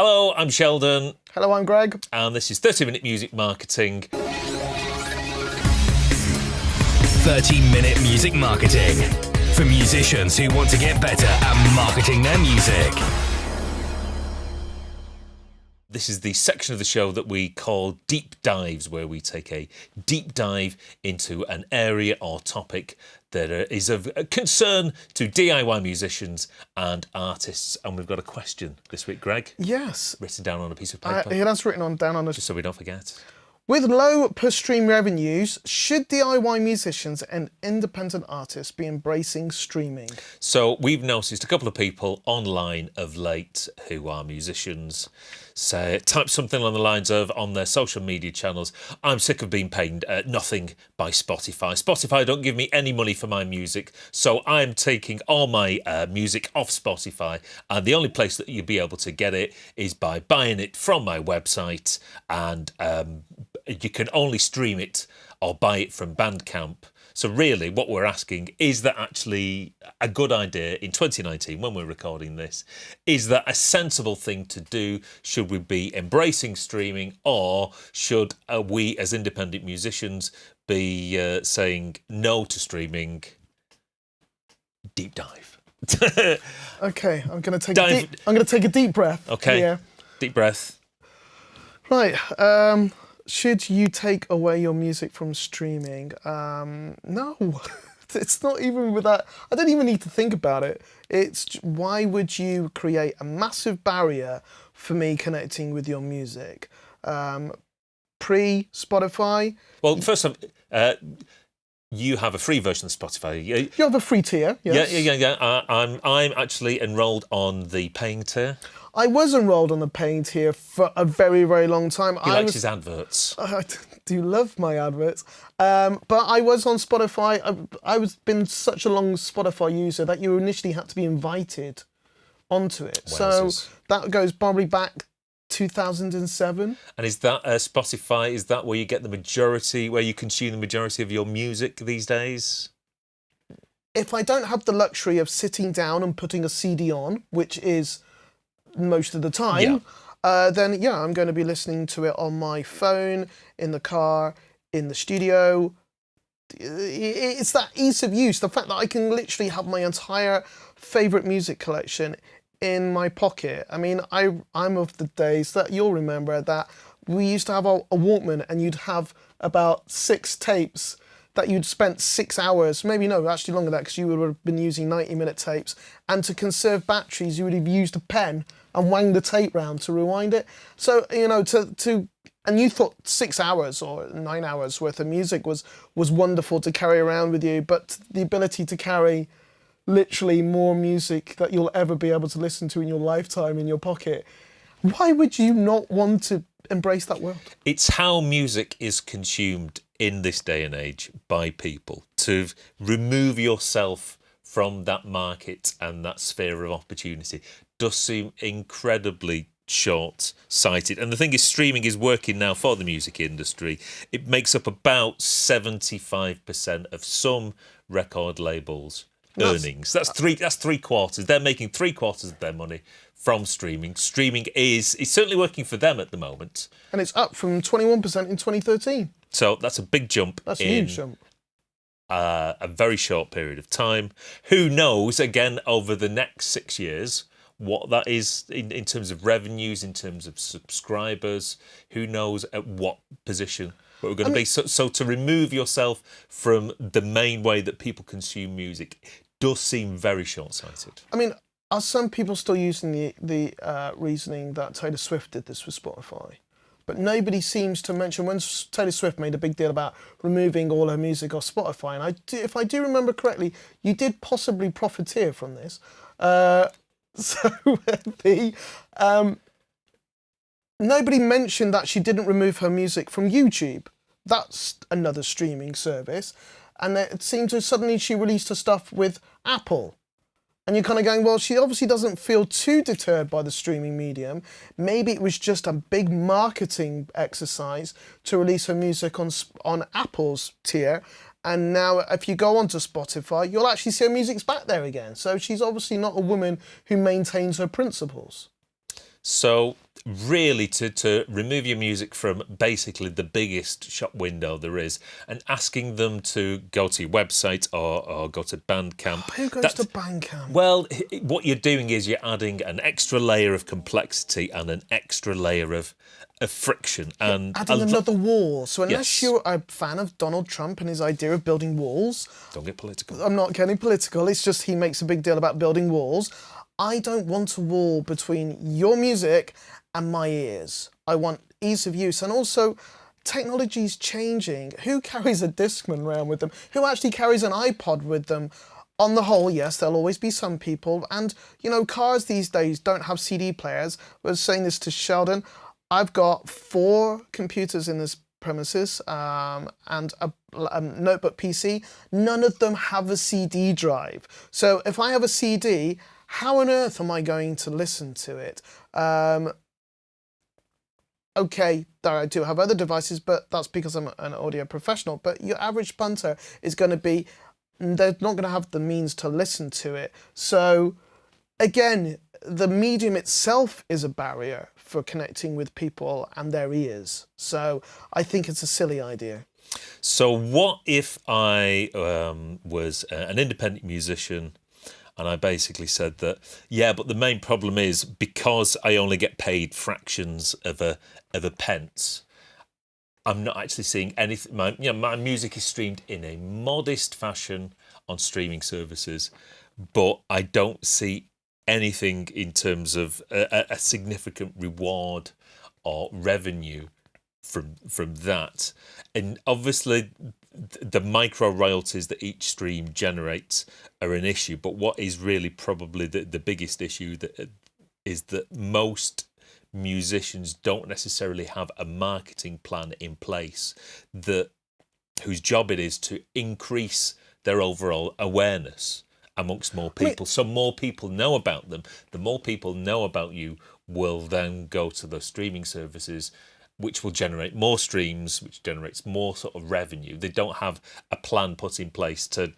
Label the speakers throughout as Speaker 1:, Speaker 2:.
Speaker 1: Hello, I'm Sheldon.
Speaker 2: Hello, I'm Greg.
Speaker 1: And this is 30-Minute Music Marketing.
Speaker 3: 30-Minute Music Marketing. For musicians who want to get better at marketing their music.
Speaker 1: This is the section of the show that we call Deep Dives, where we take a deep dive into an area or topic that is of concern to DIY musicians and artists. And we've got a question this week, Greg.
Speaker 2: Yes.
Speaker 1: Written down on a piece of paper.
Speaker 2: That's written down on a...
Speaker 1: Just so we don't forget.
Speaker 2: With low per stream revenues, should DIY musicians and independent artists be embracing streaming?
Speaker 1: So we've noticed a couple of people online of late who are musicians type something along the lines of, on their social media channels, I'm sick of being paid nothing by Spotify. Spotify don't give me any money for my music, so I'm taking all my music off Spotify, and the only place that you'll be able to get it is by buying it from my website, and you can only stream it or buy it from Bandcamp. So really what we're asking, is that actually a good idea in 2019 when we're recording this? Is that a sensible thing to do? Should we be embracing streaming, or should we as independent musicians be saying no to streaming? Deep dive.
Speaker 2: Okay, I'm going to take a deep breath.
Speaker 1: Okay,
Speaker 2: here.
Speaker 1: Deep breath.
Speaker 2: Right. Should you take away your music from streaming? No, it's not even with that. I don't even need to think about it. It's why would you create a massive barrier for me connecting with your music? Pre-Spotify?
Speaker 1: Well, first of all, you have a free version of Spotify.
Speaker 2: You have a free tier, yes.
Speaker 1: Yeah. I'm actually enrolled on the paying tier.
Speaker 2: I was enrolled on the paying tier for a very, very long time.
Speaker 1: He likes his adverts.
Speaker 2: I do love my adverts. But I was on Spotify. I've been such a long Spotify user that you initially had to be invited onto it.
Speaker 1: Wowzers.
Speaker 2: So that goes probably back 2007.
Speaker 1: And is that Spotify, is that where you get the majority, where you consume the majority of your music these days?
Speaker 2: If I don't have the luxury of sitting down and putting a CD on, which is most of the time, then yeah, I'm going to be listening to it on my phone, in the car, in the studio. It's that ease of use, the fact that I can literally have my entire favourite music collection in my pocket. I mean, I'm of the days that you'll remember that we used to have a Walkman, and you'd have about 6 tapes that you'd spent 6 hours, maybe no, actually longer than that, because you would have been using 90-minute tapes. And to conserve batteries, you would have used a pen and wanged the tape round to rewind it. So, you know, and you thought 6 hours or 9 hours worth of music was wonderful to carry around with you, but the ability to carry literally more music that you'll ever be able to listen to in your lifetime in your pocket, why would you not want to embrace that world?
Speaker 1: It's how music is consumed in this day and age by people. To remove yourself from that market and that sphere of opportunity does seem incredibly short-sighted. And the thing is, streaming is working now for the music industry. It makes up about 75% of some record labels' earnings. That's three quarters. They're making 3/4 of their money from streaming. Streaming is certainly working for them at the moment.
Speaker 2: And it's up from 21% in 2013.
Speaker 1: So that's a big jump.
Speaker 2: That's a huge jump.
Speaker 1: A very short period of time. Who knows, again, over the next 6 years, what that is in terms of revenues, in terms of subscribers. Who knows at what position we're going to be. So to remove yourself from the main way that people consume music does seem very short-sighted.
Speaker 2: I mean, are some people still using the reasoning that Taylor Swift did this with Spotify? But nobody seems to mention, when Taylor Swift made a big deal about removing all her music off Spotify, and if I do remember correctly, you did possibly profiteer from this. Nobody mentioned that she didn't remove her music from YouTube. That's another streaming service. And it seemed to suddenly she released her stuff with Apple. And you're kind of going, well, she obviously doesn't feel too deterred by the streaming medium. Maybe it was just a big marketing exercise to release her music on Apple's tier. And now if you go onto Spotify, you'll actually see her music's back there again. So she's obviously not a woman who maintains her principles.
Speaker 1: So really to remove your music from basically the biggest shop window there is and asking them to go to your website or go to Bandcamp.
Speaker 2: Who goes to Bandcamp?
Speaker 1: Well, what you're doing is you're adding an extra layer of complexity and an extra layer of friction. And
Speaker 2: adding another wall. So unless
Speaker 1: Yes.
Speaker 2: you're a fan of Donald Trump and his idea of building walls,
Speaker 1: Don't get political.
Speaker 2: I'm not getting political, it's just he makes a big deal about building walls. I don't want a wall between your music and my ears. I want ease of use. And also, technology's changing. Who carries a Discman around with them? Who actually carries an iPod with them? On the whole, yes, there'll always be some people. And, you know, cars these days don't have CD players. I was saying this to Sheldon. I've got 4 computers in this premises and a notebook PC. None of them have a CD drive. So if I have a CD, how on earth am I going to listen to it? Okay, I do have other devices, but that's because I'm an audio professional. But your average punter is going to be, they're not going to have the means to listen to it. So again, the medium itself is a barrier for connecting with people and their ears. So I think it's a silly idea.
Speaker 1: So what if I was an independent musician and I basically said that, yeah, but the main problem is because I only get paid fractions of a pence, I'm not actually seeing anything. My music is streamed in a modest fashion on streaming services, but I don't see anything in terms of a significant reward or revenue from that. And obviously the micro royalties that each stream generates are an issue, but what is really probably the biggest issue is that most musicians don't necessarily have a marketing plan in place whose job it is to increase their overall awareness amongst more people. So more people know about them. The more people know about you will then go to those streaming services, which will generate more streams, which generates more sort of revenue. They don't have a plan put in place to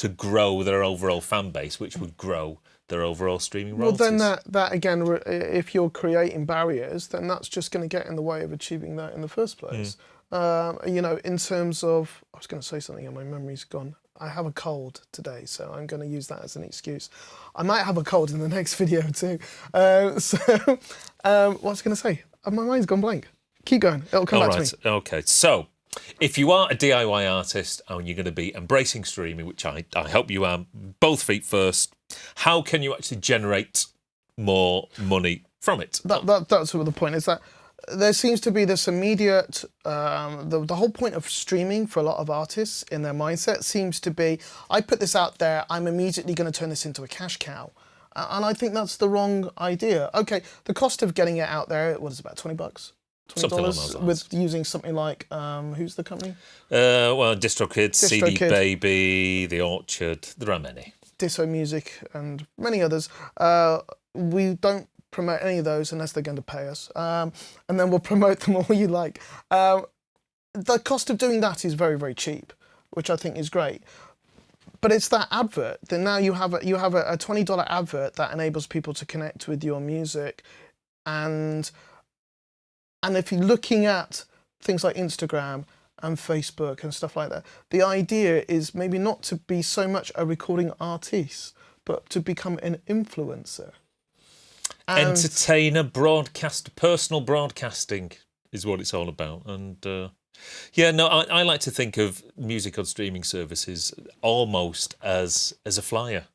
Speaker 1: grow their overall fan base, which would grow their overall streaming royalties.
Speaker 2: Well, then that again, if you're creating barriers, then that's just going to get in the way of achieving that in the first place. You know, in terms of, I was going to say something and my memory's gone. I have a cold today, so I'm going to use that as an excuse. I might have a cold in the next video too. What was I going to say? My mind's gone blank. Keep going. It'll come back to me.
Speaker 1: Okay. So, if you are a DIY artist and you're going to be embracing streaming, which I hope you are, both feet first, how can you actually generate more money from it?
Speaker 2: That's sort of the point, is that there seems to be this immediate, the whole point of streaming for a lot of artists in their mindset seems to be, I put this out there, I'm immediately going to turn this into a cash cow. And I think that's the wrong idea. Okay, the cost of getting it out there, what is it, about $20? $20 with using something like, who's the company?
Speaker 1: Well, DistroKid, CD Baby, The Orchard, there are many. Disso
Speaker 2: Music and many others. We don't promote any of those unless they're going to pay us. And then we'll promote them all you like. The cost of doing that is very, very cheap, which I think is great. But it's that advert. Then now you have a $20 advert that enables people to connect with your music. And if you're looking at things like Instagram and Facebook and stuff like that, the idea is maybe not to be so much a recording artist, but to become an influencer.
Speaker 1: Entertainer, personal broadcasting is what it's all about. And I like to think of music on streaming services almost as a flyer.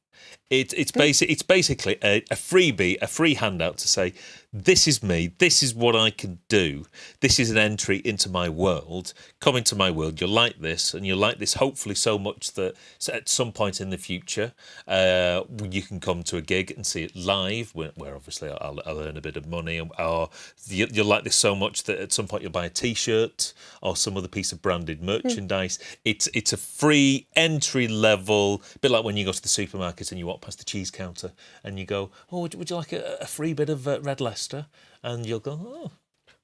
Speaker 1: It's basically a freebie, a free handout to say, this is me, this is what I can do, this is an entry into my world, come into my world, you'll like this, and you'll like this hopefully so much that at some point in the future you can come to a gig and see it live, where obviously I'll earn a bit of money, or you'll like this so much that at some point you'll buy a t-shirt or some other piece of branded merchandise. It's a free entry level, a bit like when you go to the supermarket and you walk past the cheese counter and you go, oh, would you like a free bit of Red Leicester? And you'll go, oh,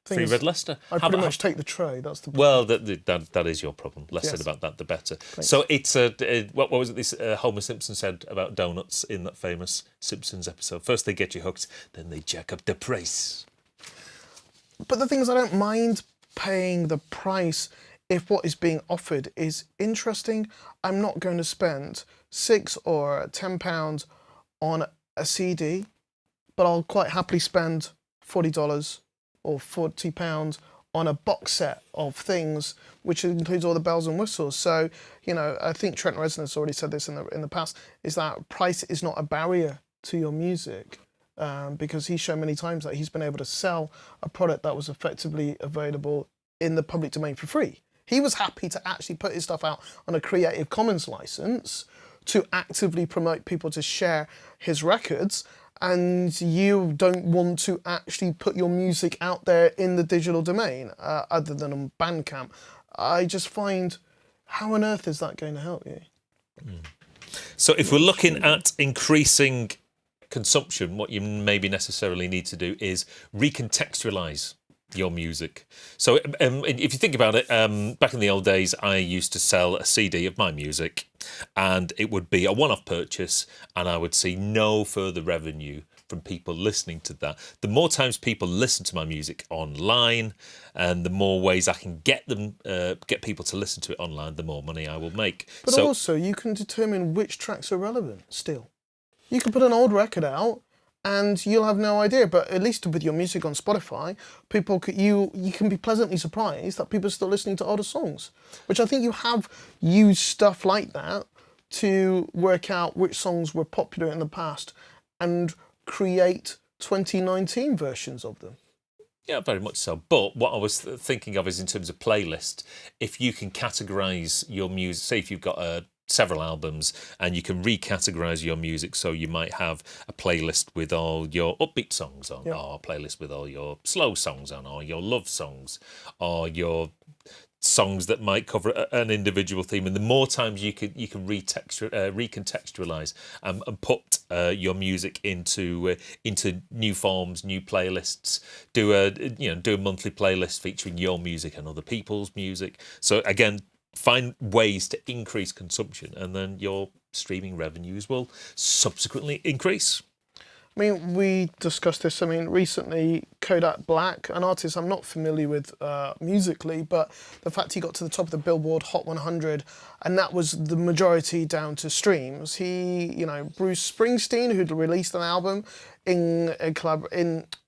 Speaker 2: Thing
Speaker 1: free
Speaker 2: is,
Speaker 1: Red Leicester.
Speaker 2: I pretty much take the tray. That's the
Speaker 1: Well, that is your problem. Less said
Speaker 2: Yes.
Speaker 1: about that, the better. So it's what was it? This Homer Simpson said about donuts in that famous Simpsons episode. First they get you hooked, then they jack up the price.
Speaker 2: But the thing is, I don't mind paying the price if what is being offered is interesting. I'm not going to spend £6 or £10 on a CD, but I'll quite happily spend $40 or £40 on a box set of things, which includes all the bells and whistles. So, you know, I think Trent Reznor's already said this in the past, is that price is not a barrier to your music. Because he's shown many times that he's been able to sell a product that was effectively available in the public domain for free. He was happy to actually put his stuff out on a Creative Commons license to actively promote people to share his records, and you don't want to actually put your music out there in the digital domain other than on Bandcamp. I just find, how on earth is that going to help you?
Speaker 1: So if we're looking at increasing consumption, what you maybe necessarily need to do is recontextualize your music. So if you think about it, back in the old days, I used to sell a CD of my music, and it would be a one-off purchase, and I would see no further revenue from people listening to that. The more times people listen to my music online, and the more ways I can get people to listen to it online, the more money I will make.
Speaker 2: But also, you can determine which tracks are relevant still. You can put an old record out and you'll have no idea, but at least with your music on Spotify, you can be pleasantly surprised that people are still listening to older songs, which I think you have used stuff like that to work out which songs were popular in the past and create 2019 versions of them.
Speaker 1: Yeah, very much so. But what I was thinking of is in terms of playlist, if you can categorise your music, say if you've got several albums and you can recategorize your music, so you might have a playlist with all your upbeat songs on, or a playlist with all your slow songs on, or your love songs, or your songs that might cover an individual theme. And the more times you can recontextualize and put your music into new forms, new playlists. Do a monthly playlist featuring your music and other people's music. So again, find ways to increase consumption, and then your streaming revenues will subsequently increase.
Speaker 2: I mean, we discussed this. I mean, recently, Kodak Black, an artist I'm not familiar with musically, but the fact he got to the top of the Billboard Hot 100, and that was the majority down to streams. Bruce Springsteen, who'd released an album in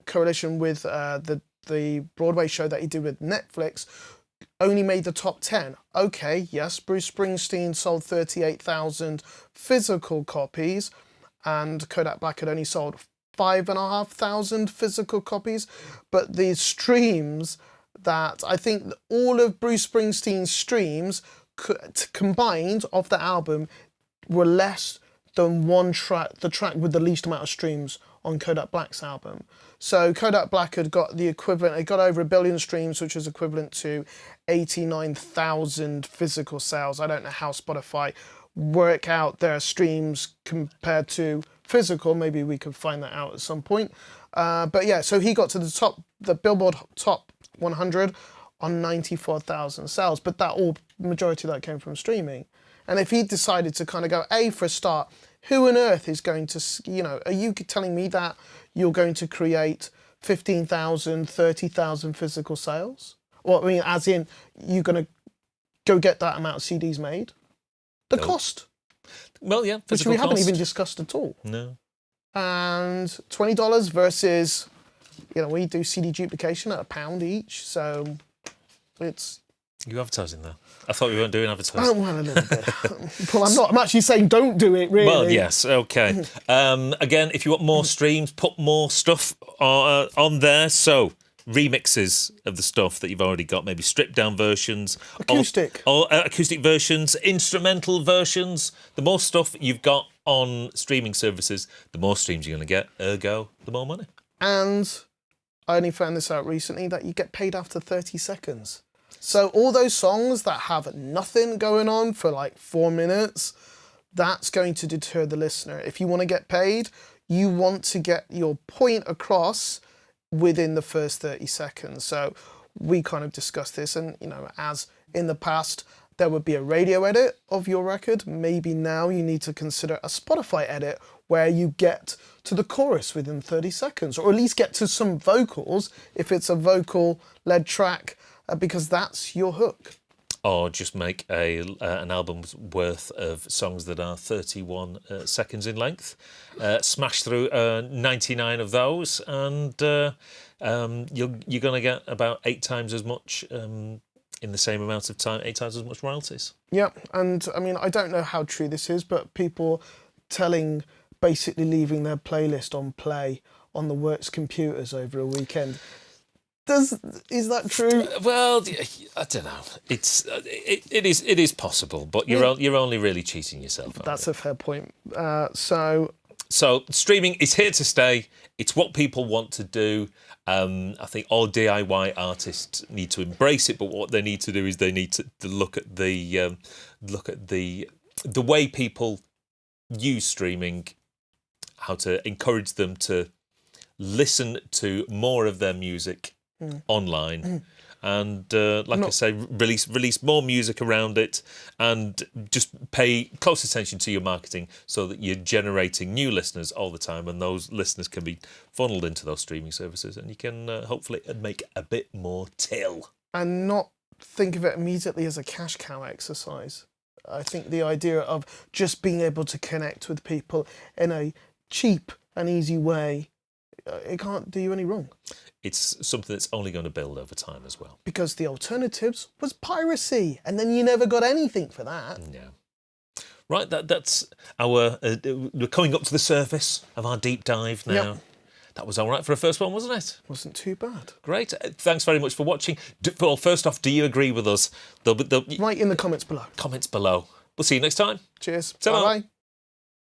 Speaker 2: coalition with the Broadway show that he did with Netflix, only made the top 10. Okay, yes, Bruce Springsteen sold 38,000 physical copies, and Kodak Black had only sold 5,500 physical copies. But the streams that I think all of Bruce Springsteen's streams combined of the album were less than the track with the least amount of streams on Kodak Black's album. So Kodak Black had got the equivalent, it got over 1 billion streams, which is equivalent to 89,000 physical sales. I don't know how Spotify work out their streams compared to physical. Maybe we could find that out at some point. But yeah, so he got to the Billboard Top 100 on 94,000 sales, but majority of that came from streaming. And if he decided to kind of go, for a start, who on earth is going to, are you telling me that you're going to create 15,000, 30,000 physical sales? Well, I mean, as in, you're going to go get that amount of CDs made? The cost.
Speaker 1: Well, yeah,
Speaker 2: which we haven't even discussed at all.
Speaker 1: No.
Speaker 2: And $20 versus, we do CD duplication at £1 each, so it's...
Speaker 1: You advertising there? I thought we weren't doing advertising.
Speaker 2: Oh, well, a little bit. Well, I'm not. I'm actually saying don't do it, really.
Speaker 1: Well, yes, okay. Again, if you want more streams, put more stuff on there. So, remixes of the stuff that you've already got, maybe stripped down versions.
Speaker 2: Acoustic.
Speaker 1: Or acoustic versions, instrumental versions. The more stuff you've got on streaming services, the more streams you're going to get, ergo, the more money.
Speaker 2: And I only found this out recently, that you get paid after 30 seconds. So all those songs that have nothing going on for like 4 minutes, that's going to deter the listener. If you want to get paid, you want to get your point across within the first 30 seconds. So we kind of discussed this, and as in the past there would be a radio edit of your record, maybe now you need to consider a Spotify edit where you get to the chorus within 30 seconds, or at least get to some vocals if it's a vocal led track, because that's your hook.
Speaker 1: Or just make an album's worth of songs that are 31 seconds in length. Smash through 99 of those, and you're going to get about 8 times as much in the same amount of time, 8 times as much royalties.
Speaker 2: Yeah, and I mean, I don't know how true this is, but people basically leaving their playlist on play on the works computers over a weekend. Is that true?
Speaker 1: Well, I don't know. It is possible, but you're only really cheating yourself.
Speaker 2: That's a fair point. So
Speaker 1: streaming is here to stay. It's what people want to do. I think all DIY artists need to embrace it, but what they need to do is they need to look at the way people use streaming, how to encourage them to listen to more of their music online, and I say, release more music around it, and just pay close attention to your marketing so that you're generating new listeners all the time, and those listeners can be funneled into those streaming services, and you can hopefully make a bit more till.
Speaker 2: And not think of it immediately as a cash cow exercise. I think the idea of just being able to connect with people in a cheap and easy way, it can't do you any wrong.
Speaker 1: It's something that's only going to build over time as well.
Speaker 2: Because the alternatives was piracy, and then you never got anything for that.
Speaker 1: Yeah. Right, that's our... we're coming up to the surface of our deep dive now. Yep. That was all right for a first one, wasn't it?
Speaker 2: Wasn't too bad.
Speaker 1: Great. Thanks very much for watching. Well, first off, do you agree with us?
Speaker 2: Write in the comments below.
Speaker 1: Comments below. We'll see you next time.
Speaker 2: Cheers.
Speaker 1: Ta-ra.
Speaker 2: Bye-bye.